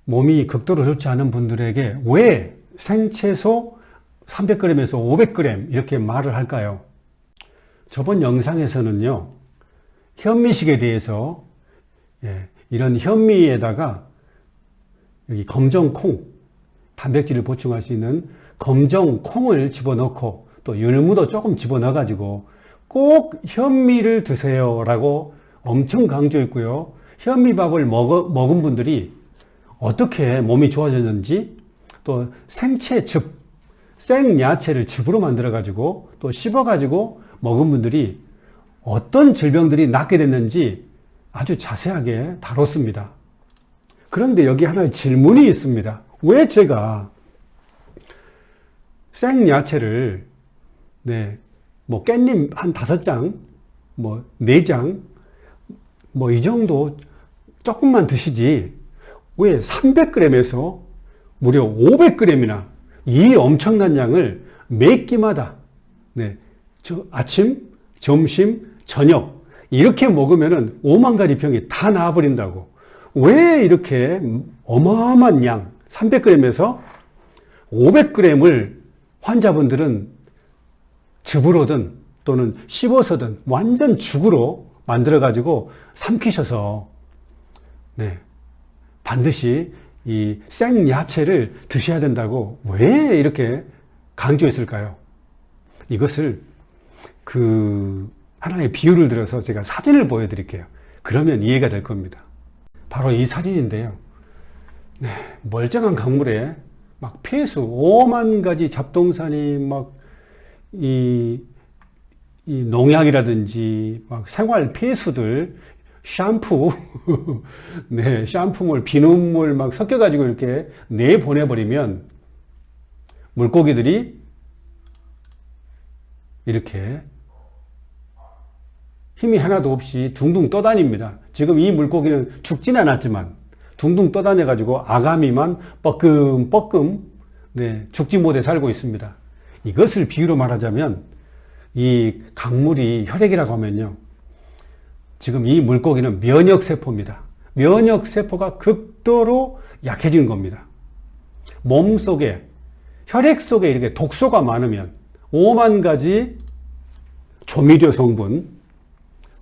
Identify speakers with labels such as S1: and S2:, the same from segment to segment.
S1: 몸이 극도로 좋지 않은 분들에게 왜 생채소 300g에서 500g 이렇게 말을 할까요? 저번 영상에서는요, 현미식에 대해서 이런 현미에다가 여기 검정콩, 단백질을 보충할 수 있는 검정콩을 집어넣고 또 열무도 조금 집어넣어가지고 꼭 현미를 드세요 라고 엄청 강조했고요. 현미밥을 먹은 분들이 어떻게 몸이 좋아졌는지, 또 생채즙, 생야채를 즙으로 만들어가지고 또 씹어가지고 먹은 분들이 어떤 질병들이 낫게 됐는지 아주 자세하게 다뤘습니다. 그런데 여기 하나의 질문이 있습니다. 왜 제가 생야채를 뭐 깻잎 한 5장, 뭐 4장, 뭐 이 정도 조금만 드시지 왜 300g에서 무려 500g이나 이 엄청난 양을 매 끼마다 아침, 점심, 저녁 이렇게 먹으면은 5만 가지 병이 다 나아버린다고. 왜 이렇게 어마어마한 양 300g에서 500g을 환자분들은 즙으로든 또는 씹어서든 완전 죽으로 만들어 가지고 삼키셔서 반드시 이 생야채를 드셔야 된다고 왜 이렇게 강조했을까요? 이것을 하나의 비유를 들어서 제가 사진을 보여드릴게요. 그러면 이해가 될 겁니다. 바로 이 사진인데요. 멀쩡한 강물에 막 폐수 5만 가지 잡동산이 막 이 농약이라든지 막 생활 폐수들, 샴푸, 샴푸물, 비눗물 막 섞여가지고 이렇게 내보내버리면 물고기들이 이렇게 힘이 하나도 없이 둥둥 떠다닙니다. 지금 이 물고기는 죽진 않았지만 둥둥 떠다녀가지고 아가미만 뻐끔뻐끔 죽지 못해 살고 있습니다. 이것을 비유로 말하자면 이 강물이 혈액이라고 하면요, 지금 이 물고기는 면역세포입니다. 면역세포가 극도로 약해진 겁니다. 몸 속에, 혈액 속에 이렇게 독소가 많으면 5만 가지 조미료 성분,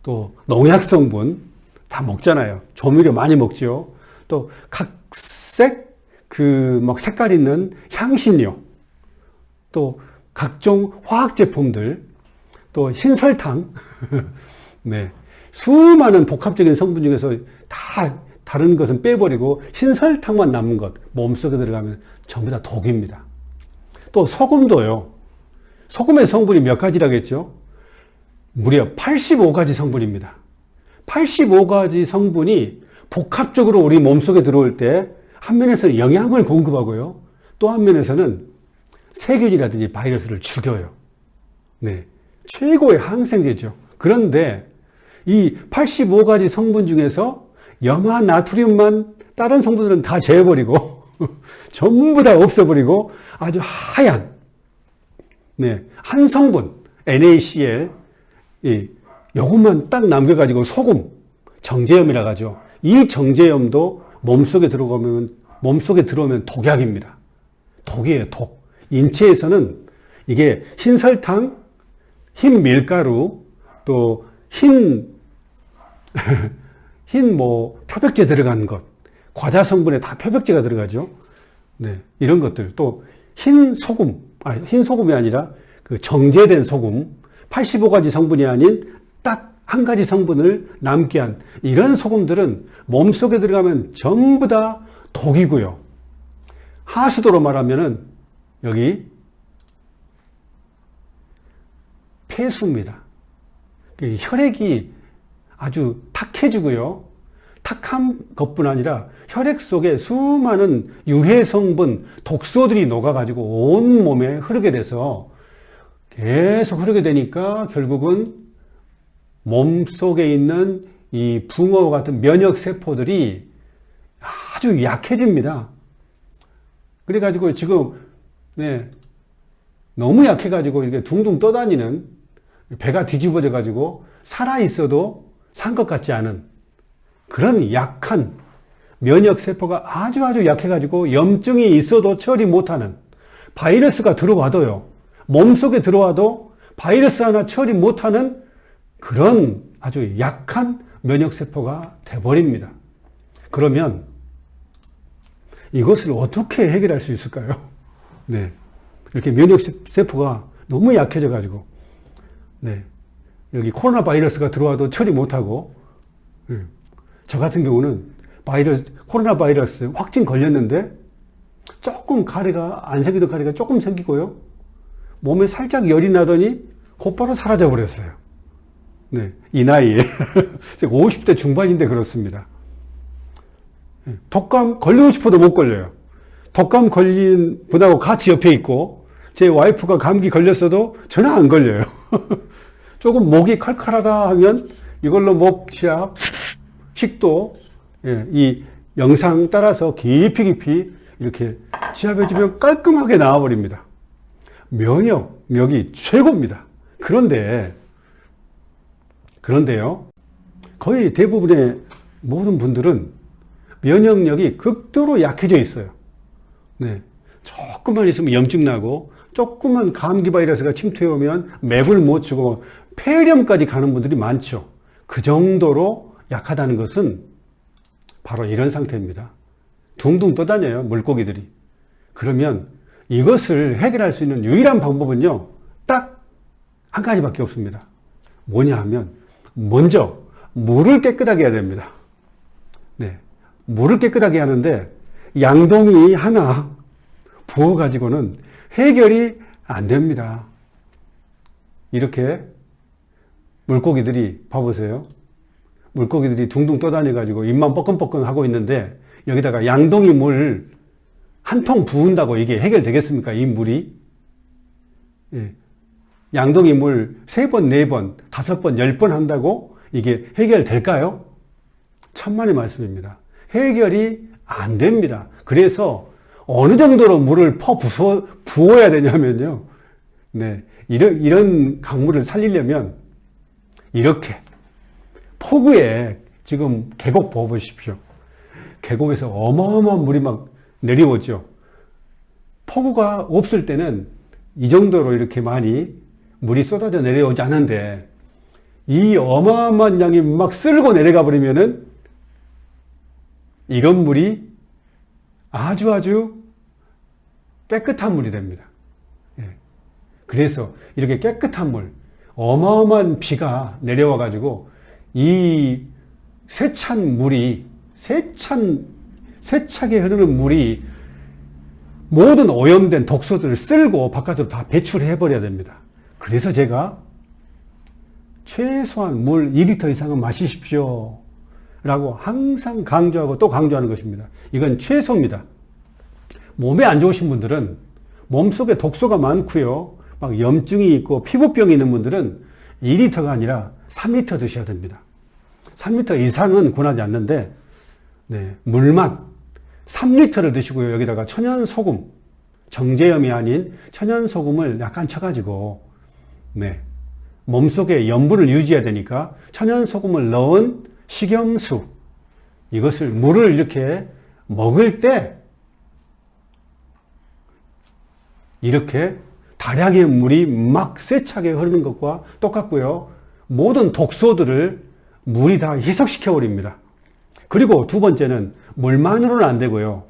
S1: 또 농약 성분 다 먹잖아요. 조미료 많이 먹죠. 또 각색 막 색깔 있는 향신료, 또 각종 화학 제품들, 또 흰설탕, 수많은 복합적인 성분 중에서 다 다른 것은 빼버리고 흰설탕만 남은 것 몸속에 들어가면 전부 다 독입니다. 또 소금도요. 소금의 성분이 몇 가지라겠죠? 무려 85가지 성분입니다. 85가지 성분이 복합적으로 우리 몸속에 들어올 때 한 면에서는 영양을 공급하고요. 또 한 면에서는 세균이라든지 바이러스를 죽여요. 최고의 항생제죠. 그런데 이 85가지 성분 중에서 염화 나트륨만 다른 성분들은 다 제어버리고 전부 다 없애버리고 아주 하얀 한 성분 NaCl 요것만 딱 남겨가지고 소금, 정제염이라고 하죠. 이 정제염도 몸속에 들어오면 독약입니다. 독이에요, 독. 인체에서는 이게 흰설탕, 흰 밀가루, 또 표백제 들어간 것, 과자 성분에 다 표백제가 들어가죠. 이런 것들. 또 흰 소금이 아니라 그 정제된 소금, 85가지 성분이 아닌 딱 한 가지 성분을 남게 한 이런 소금들은 몸속에 들어가면 전부 다 독이고요. 하수도로 말하면은 여기 폐수입니다. 혈액이 아주 탁해지고요. 탁한 것뿐 아니라 혈액 속에 수많은 유해 성분, 독소들이 녹아가지고 온 몸에 흐르게 돼서 계속 흐르게 되니까 결국은 몸 속에 있는 이 붕어와 같은 면역 세포들이 아주 약해집니다. 그래가지고 지금 너무 약해가지고 이렇게 둥둥 떠다니는, 배가 뒤집어져가지고 살아있어도 산 것 같지 않은 그런 약한 면역세포가 아주 약해가지고 염증이 있어도 처리 못하는, 바이러스가 들어와도요, 몸속에 들어와도 바이러스 하나 처리 못하는 그런 아주 약한 면역세포가 돼버립니다. 그러면 이것을 어떻게 해결할 수 있을까요? 네. 이렇게 면역세포가 너무 약해져가지고, 네. 여기 코로나 바이러스가 들어와도 처리 못하고, 저 같은 경우는 코로나 바이러스 확진 걸렸는데, 조금 안 생기던 가래가 조금 생기고요. 몸에 살짝 열이 나더니 곧바로 사라져 버렸어요. 네. 이 나이에. 50대 중반인데 그렇습니다. 독감 걸리고 싶어도 못 걸려요. 독감 걸린 분하고 같이 옆에 있고, 제 와이프가 감기 걸렸어도 전혀 안 걸려요. 조금 목이 칼칼하다 하면 이걸로 목 치약, 식도, 이 영상 따라서 깊이 이렇게 치약해주면 깔끔하게 나와버립니다. 면역력이 최고입니다. 그런데요, 거의 대부분의 모든 분들은 면역력이 극도로 약해져 있어요. 네. 조금만 있으면 염증 나고, 조금만 감기 바이러스가 침투해 오면 맥을 못 추고 폐렴까지 가는 분들이 많죠. 그 정도로 약하다는 것은 바로 이런 상태입니다. 둥둥 떠다녀요, 물고기들이. 그러면 이것을 해결할 수 있는 유일한 방법은요, 딱 한 가지밖에 없습니다. 뭐냐 하면, 먼저 물을 깨끗하게 해야 됩니다. 네. 물을 깨끗하게 하는데, 양동이 하나 부어가지고는 해결이 안 됩니다. 이렇게 물고기들이, 봐보세요. 물고기들이 둥둥 떠다녀가지고 입만 뻐끔뻐끔 하고 있는데, 여기다가 양동이 물 한 통 부은다고 이게 해결되겠습니까? 이 물이? 예. 양동이 물 3번, 4번, 5번, 10번 한다고 이게 해결될까요? 천만의 말씀입니다. 해결이 안 됩니다. 그래서 어느 정도로 물을 부어야 되냐면요. 네. 이런 강물을 살리려면 이렇게 폭우에 지금 계곡 보십시오. 계곡에서 어마어마한 물이 막 내려오죠. 폭우가 없을 때는 이 정도로 이렇게 많이 물이 쏟아져 내려오지 않은데, 이 어마어마한 양이 막 쓸고 내려가 버리면은 이런 물이 아주 깨끗한 물이 됩니다. 예. 그래서 이렇게 깨끗한 물, 어마어마한 비가 내려와 가지고 이 세찬 물이, 세차게 흐르는 물이 모든 오염된 독소들을 쓸고 바깥으로 다 배출해 버려야 됩니다. 그래서 제가 최소한 물 2리터 이상은 마시십시오 라고 항상 강조하고 또 강조하는 것입니다. 이건 최소입니다. 몸에 안 좋으신 분들은, 몸속에 독소가 많고요, 막 염증이 있고 피부병이 있는 분들은 2리터가 아니라 3리터 드셔야 됩니다. 3리터 이상은 권하지 않는데, 네, 물만 3리터를 드시고요. 여기다가 천연소금, 정제염이 아닌 천연소금을 약간 쳐가지고, 네, 몸속에 염분을 유지해야 되니까 천연소금을 넣은 식염수, 이것을 물을 이렇게 먹을 때 이렇게 다량의 물이 막 세차게 흐르는 것과 똑같고요. 모든 독소들을 물이 다 희석시켜 버립니다. 그리고 두 번째는 물만으로는 안 되고요.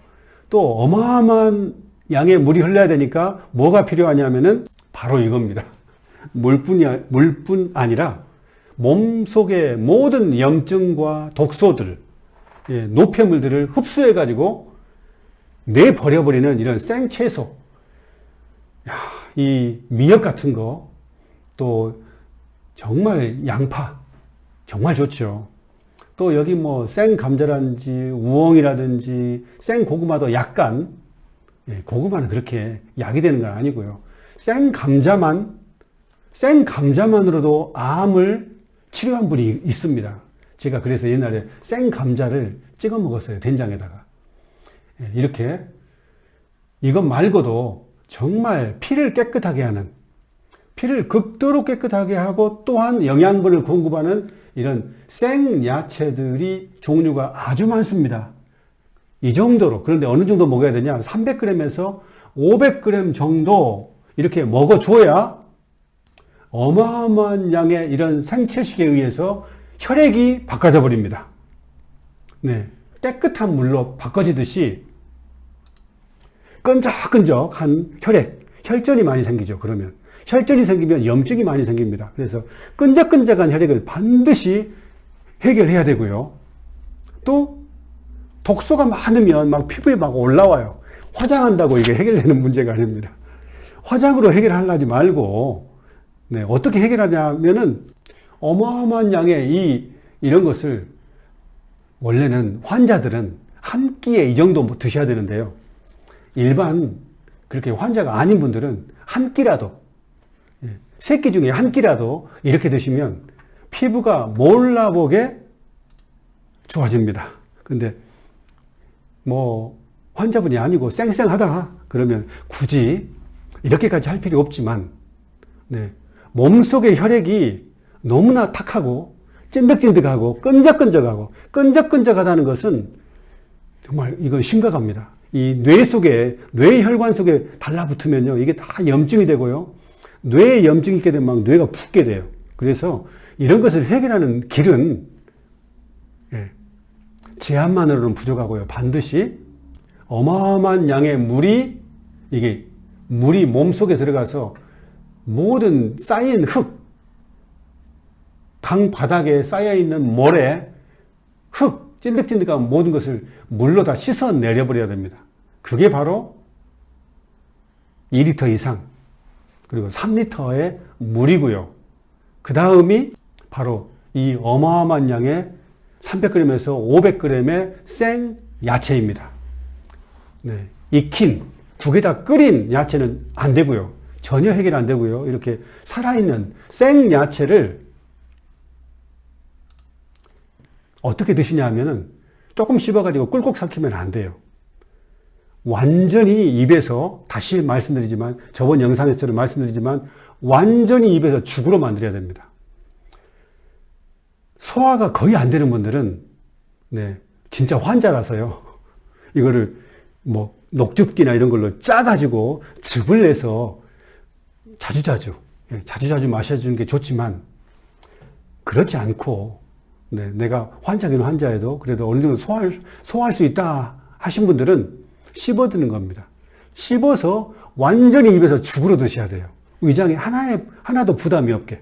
S1: 또 어마어마한 양의 물이 흘러야 되니까 뭐가 필요하냐면은 바로 이겁니다. 물뿐 아니라 몸속의 모든 염증과 독소들, 노폐물들을 흡수해가지고 내버려버리는 이런 생채소, 이 미역 같은 거, 또 정말 양파, 정말 좋죠. 또 여기 뭐 생감자라든지 우엉이라든지 생고구마도 약간, 고구마는 그렇게 약이 되는 건 아니고요. 생감자만으로도 암을 치료한 분이 있습니다. 제가 그래서 옛날에 생감자를 찍어 먹었어요. 된장에다가. 이렇게 이것 말고도 정말 피를 깨끗하게 하는, 피를 극도로 깨끗하게 하고 또한 영양분을 공급하는 이런 생야채들이 종류가 아주 많습니다. 이 정도로, 그런데 어느 정도 먹어야 되냐? 300g에서 500g 정도 이렇게 먹어줘야 어마어마한 양의 이런 생채식에 의해서 혈액이 바꿔져 버립니다. 네. 깨끗한 물로 바꿔지듯이 끈적끈적한 혈전이 많이 생기죠. 그러면 혈전이 생기면 염증이 많이 생깁니다. 그래서 끈적끈적한 혈액을 반드시 해결해야 되고요. 또 독소가 많으면 막 피부에 막 올라와요. 화장한다고 이게 해결되는 문제가 아닙니다. 화장으로 해결하려지 말고, 네, 어떻게 해결하냐면은 어마어마한 양의 이런 것을 원래는 환자들은 한 끼에 이 정도 드셔야 되는데요. 일반 그렇게 환자가 아닌 분들은 한 끼라도, 세 끼 중에 한 끼라도 이렇게 드시면 피부가 몰라보게 좋아집니다. 근데 뭐 환자분이 아니고 쌩쌩하다 그러면 굳이 이렇게까지 할 필요 없지만, 네, 몸속의 혈액이 너무나 탁하고 찐득찐득하고 끈적끈적하다는 것은 정말 이건 심각합니다. 이 뇌혈관 속에 달라붙으면요, 이게 다 염증이 되고요. 뇌에 염증이 있게 되면 막 뇌가 붓게 돼요. 그래서 이런 것을 해결하는 길은, 예, 제한만으로는 부족하고요. 반드시 어마어마한 양의 물이 몸속에 들어가서 모든 쌓인 강 바닥에 쌓여있는 모래, 찐득찐득한 모든 것을 물로 다 씻어 내려버려야 됩니다. 그게 바로 2리터 이상, 그리고 3리터의 물이고요. 그 다음이 바로 이 어마어마한 양의 300g에서 500g의 생 야채입니다. 네, 익힌, 두 개 다 끓인 야채는 안 되고요. 전혀 해결 안 되고요. 이렇게 살아있는 생 야채를 어떻게 드시냐 하면은 조금 씹어가지고 꿀꺽 삼키면 안 돼요. 완전히 입에서, 다시 말씀드리지만, 저번 영상에서도 말씀드리지만, 완전히 입에서 죽으로 만들어야 됩니다. 소화가 거의 안 되는 분들은, 네, 진짜 환자라서요. 이거를 뭐 녹즙기나 이런 걸로 짜가지고 즙을 내서 자주자주 마셔주는 게 좋지만, 그렇지 않고, 네, 내가 환자긴 환자여도 그래도 어느 정도 소화할 수 있다 하신 분들은 씹어드는 겁니다. 씹어서 완전히 입에서 죽으로 드셔야 돼요. 위장에 하나도 부담이 없게.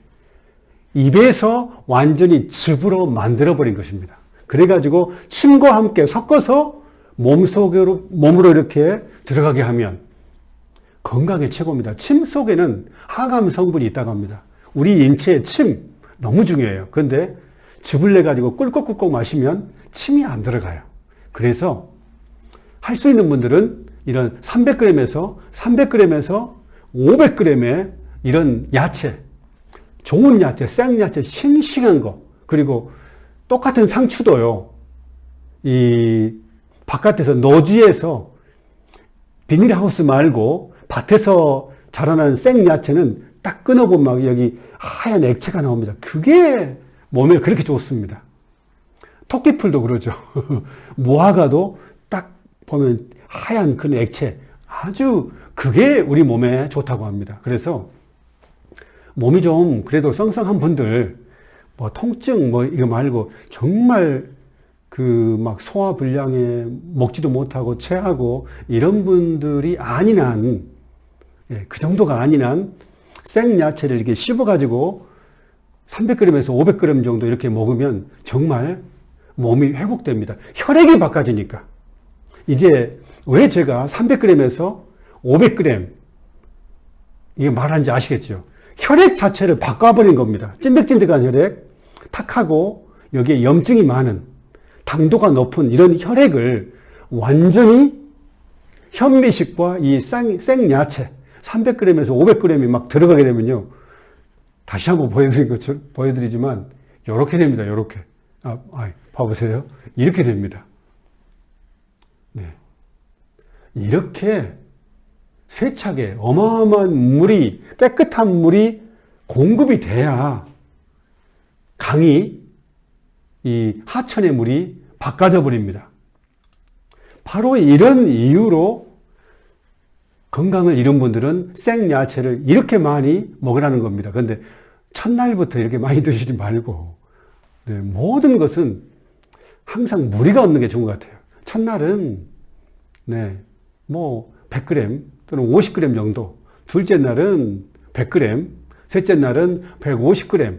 S1: 입에서 완전히 즙으로 만들어버린 것입니다. 그래가지고 침과 함께 섞어서 몸으로 이렇게 들어가게 하면 건강에 최고입니다. 침 속에는 항암 성분이 있다고 합니다. 우리 인체의 침 너무 중요해요. 그런데 즙을 내가지고 꿀꺽꿀꺽 마시면 침이 안 들어가요. 그래서 할 수 있는 분들은 이런 300g에서 500g의 이런 야채, 좋은 야채, 생야채, 싱싱한 거, 그리고 똑같은 상추도요, 이 바깥에서 노지에서 비닐하우스 말고 밭에서 자라나는 생야채는 딱 끊어보면 막 여기 하얀 액체가 나옵니다. 그게 몸에 그렇게 좋습니다. 토끼풀도 그러죠. 무화과도 딱 보면 하얀 그 액체, 아주 그게 우리 몸에 좋다고 합니다. 그래서 몸이 좀 그래도 썽썽한 분들, 뭐 통증 뭐 이거 말고 정말 그 막 소화 불량에 먹지도 못하고 체하고 이런 분들이 아닌 한, 예, 그 정도가 아닌 한 생야채를 이렇게 씹어가지고 300g에서 500g 정도 이렇게 먹으면 정말 몸이 회복됩니다. 혈액이 바꿔지니까. 이제 왜 제가 300g에서 500g 이게 말하는지 아시겠죠? 혈액 자체를 바꿔버린 겁니다. 찐득찐득한 혈액, 탁하고 여기에 염증이 많은, 당도가 높은 이런 혈액을 완전히 현미식과 이 생야채 300g에서 500g이 막 들어가게 되면요. 다시 한번 보여드리지만 이렇게 됩니다. 이렇게. 봐보세요. 이렇게 됩니다. 네. 이렇게 세차게 어마어마한 물이, 깨끗한 물이 공급이 돼야 강이 이 하천의 물이 바꿔져 버립니다. 바로 이런 이유로 건강을 잃은 분들은 생야채를 이렇게 많이 먹으라는 겁니다. 그런데 첫날부터 이렇게 많이 드시지 말고, 네, 모든 것은 항상 무리가 없는 게 좋은 것 같아요. 첫날은, 네, 뭐, 100g 또는 50g 정도. 둘째 날은 100g, 셋째 날은 150g.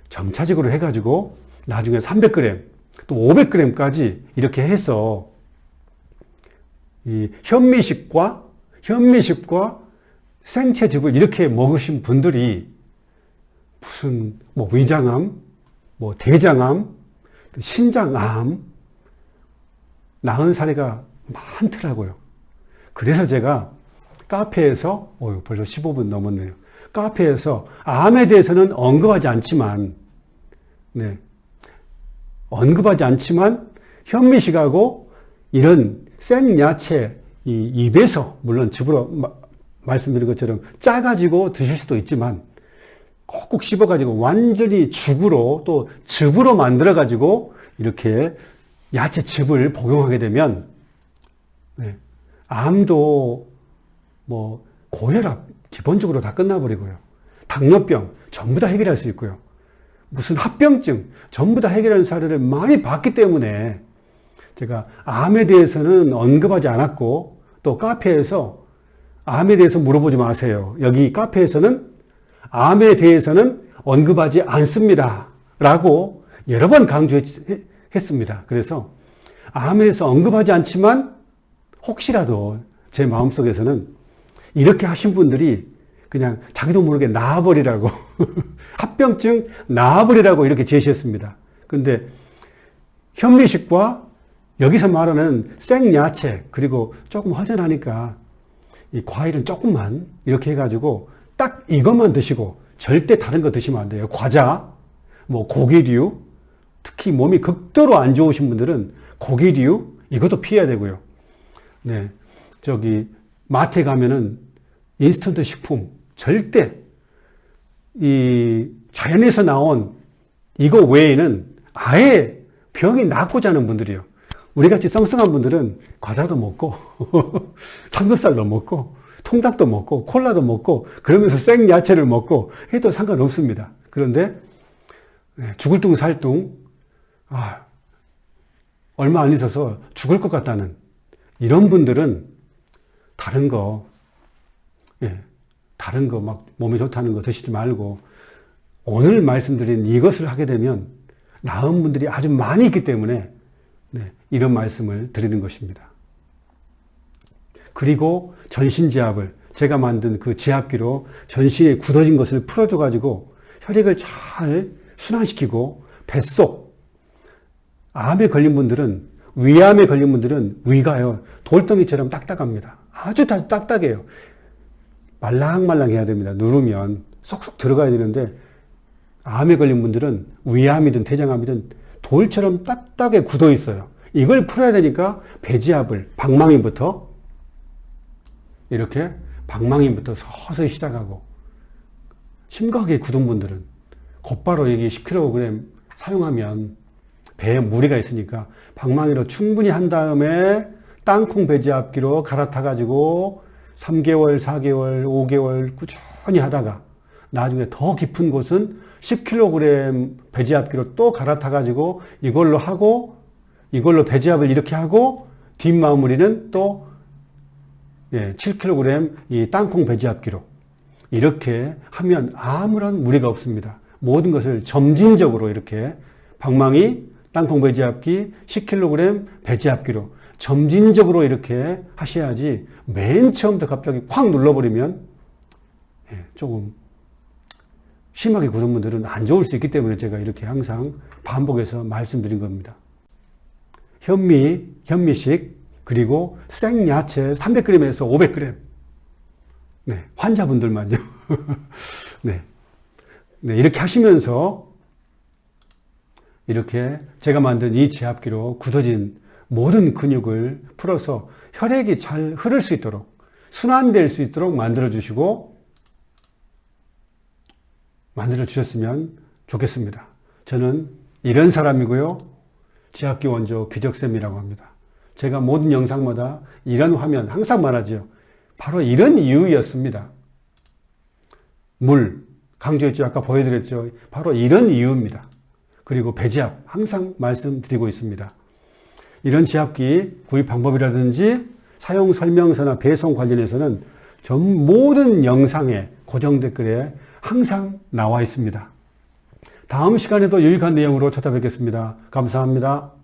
S1: 점차적으로 해가지고, 나중에 300g, 또 500g까지 이렇게 해서, 이 현미식과 생채즙을 이렇게 먹으신 분들이 무슨 뭐 위장암, 뭐 대장암, 신장암 나은 사례가 많더라고요. 그래서 제가 카페에서 벌써 15분 넘었네요. 카페에서 암에 대해서는 언급하지 않지만 현미식하고 이런 생야채 이 입에서 물론 즙으로 말씀드린 것처럼 짜가지고 드실 수도 있지만 꼭꼭 씹어가지고 완전히 죽으로 또 즙으로 만들어가지고 이렇게 야채 즙을 복용하게 되면 암도 뭐 고혈압 기본적으로 다 끝나버리고요. 당뇨병 전부 다 해결할 수 있고요. 무슨 합병증 전부 다 해결하는 사례를 많이 봤기 때문에 제가 암에 대해서는 언급하지 않았고 또 카페에서 암에 대해서 물어보지 마세요. 여기 카페에서는 암에 대해서는 언급하지 않습니다. 라고 여러 번 강조했습니다. 그래서 암에 대해서 언급하지 않지만 혹시라도 제 마음속에서는 이렇게 하신 분들이 그냥 자기도 모르게 나아버리라고 합병증 나아버리라고 이렇게 제시했습니다. 근데 현미식과 여기서 말하는 생야채 그리고 조금 허전하니까 이 과일은 조금만 이렇게 해가지고 딱 이것만 드시고 절대 다른 거 드시면 안 돼요. 과자, 뭐 고기류, 특히 몸이 극도로 안 좋으신 분들은 고기류 이것도 피해야 되고요. 네, 저기 마트에 가면은 인스턴트 식품 절대 이 자연에서 나온 이거 외에는 아예 병이 낫고자 하는 분들이요. 우리같이 썽썽한 분들은 과자도 먹고 삼겹살도 먹고 통닭도 먹고 콜라도 먹고 그러면서 생야채를 먹고 해도 상관없습니다. 그런데 죽을 둥 살 둥 얼마 안 있어서 죽을 것 같다는 이런 분들은 다른 거 막 몸에 좋다는 거 드시지 말고 오늘 말씀드린 이것을 하게 되면 나은 분들이 아주 많이 있기 때문에 이런 말씀을 드리는 것입니다. 그리고 전신지압을 제가 만든 그 지압기로 전신에 굳어진 것을 풀어줘 가지고 혈액을 잘 순환시키고 뱃속 암에 걸린 분들은 위암에 걸린 분들은 위가요 돌덩이처럼 딱딱합니다. 아주 딱딱해요. 말랑말랑해야 됩니다. 누르면 쏙쏙 들어가야 되는데 암에 걸린 분들은 위암이든 대장암이든 돌처럼 딱딱하게 굳어 있어요. 이걸 풀어야 되니까 배지압을 방망이부터 이렇게 방망이부터 서서히 시작하고 심각하게 굳은 분들은 곧바로 여기 10kg 사용하면 배에 무리가 있으니까 방망이로 충분히 한 다음에 땅콩 배지압기로 갈아타 가지고 3개월, 4개월, 5개월 꾸준히 하다가 나중에 더 깊은 곳은 10kg 배지압기로 또 갈아타 가지고 이걸로 배지압을 이렇게 하고 뒷마무리는 또 7kg 이 땅콩 배지압기로 이렇게 하면 아무런 무리가 없습니다. 모든 것을 점진적으로 이렇게 방망이, 땅콩 배지압기, 10kg 배지압기로 점진적으로 이렇게 하셔야지 맨 처음부터 갑자기 콱 눌러버리면 조금 심하게 굳은 분들은 안 좋을 수 있기 때문에 제가 이렇게 항상 반복해서 말씀드린 겁니다. 현미식, 그리고 생야채 300g에서 500g. 환자분들만요. 이렇게 하시면서 이렇게 제가 만든 이 지압기로 굳어진 모든 근육을 풀어서 혈액이 잘 흐를 수 있도록 순환될 수 있도록 만들어 주셨으면 좋겠습니다. 저는 이런 사람이고요. 지압기 원조 귀적쌤이라고 합니다. 제가 모든 영상마다 이런 화면 항상 말하죠. 바로 이런 이유였습니다. 물, 강조했죠. 아까 보여드렸죠. 바로 이런 이유입니다. 그리고 배지압, 항상 말씀드리고 있습니다. 이런 지압기 구입 방법이라든지 사용 설명서나 배송 관련해서는 전 모든 영상에 고정 댓글에 항상 나와 있습니다. 다음 시간에도 유익한 내용으로 찾아뵙겠습니다. 감사합니다.